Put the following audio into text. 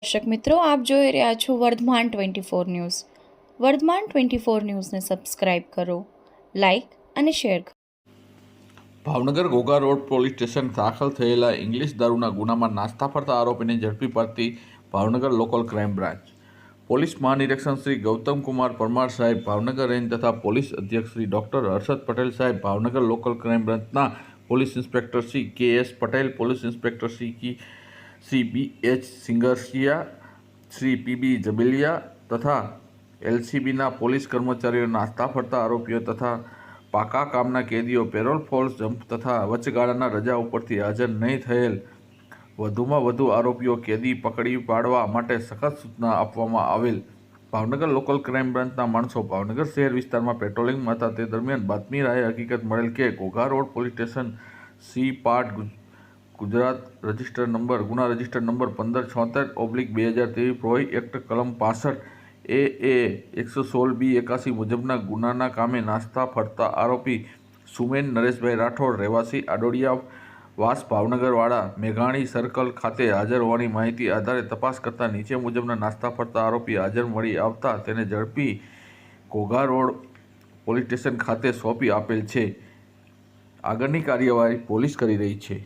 દર્શક મિત્રો, આપ જોઈ રહ્યા છો વર્ધમાન 24 ન્યૂઝ. વર્ધમાન 24 ન્યૂઝને સબસ્ક્રાઇબ કરો, લાઇક અને શેર કરો. Bhavnagar Ghogha road police station દાખલ થયેલા ઇંગ્લિશ દારૂના ગુનામાં નાસ્તા ફરતા આરોપીને ઝડપી પાડતી Bhavnagar local crime branch. Police મહાનિરીક્ષક શ્રી ગૌતમકુમાર પરમાર સાહેબ ભાવનગર રેન્જ તથા પોલીસ અધ્યક્ષ શ્રી ડૉક્ટર હર્ષદ પટેલ સાહેબ ભાવનગર લોકલ ક્રાઇમ બ્રાન્ચના police inspector Shri K S. Patel, police inspector Shri B H. Singarsiya, Shri P B. Jabeliya તથા એલસીબીના પોલીસ કર્મચારીઓ નાસ્તા ફરતા આરોપીઓ તથા પાકા કામના કેદીઓ, પેરોલ ફોર્સ જમ્પ તથા વચગાળાના રજા ઉપરથી હાજર નહીં થયેલ વધુમાં વધુ આરોપીઓ કેદી પકડી પાડવા માટે સખત સૂચના આપવામાં આવેલ. ભાવનગર લોકલ ક્રાઇમ બ્રાન્ચના માણસો ભાવનગર શહેર વિસ્તારમાં પેટ્રોલિંગમાં હતા તે દરમિયાન બાતમી રાહે હકીકત મળેલ કે Ghogha road police station C part Gujarat ગુના રજિસ્ટર નંબર 1576/2023 પ્રોહી એક્ટ કલમ 65 એ 116B81 મુજબના ગુનાના કામે નાસ્તા ફરતા આરોપી સુમેન નરેશભાઈ રાઠોડ, રહેવાસી આડોડિયા વાસ ભાવનગરવાળા મેઘાણી સર્કલ ખાતે હાજર હોવાની માહિતી આધારે તપાસ કરતા નીચે મુજબના નાસ્તા ફરતા આરોપી હાજર મળી આવતા તેને ઝડપી ઘોઘા રોડ પોલીસ સ્ટેશન ખાતે સોંપી આપેલ છે. આગળની કાર્યવાહી પોલીસ કરી રહી છે.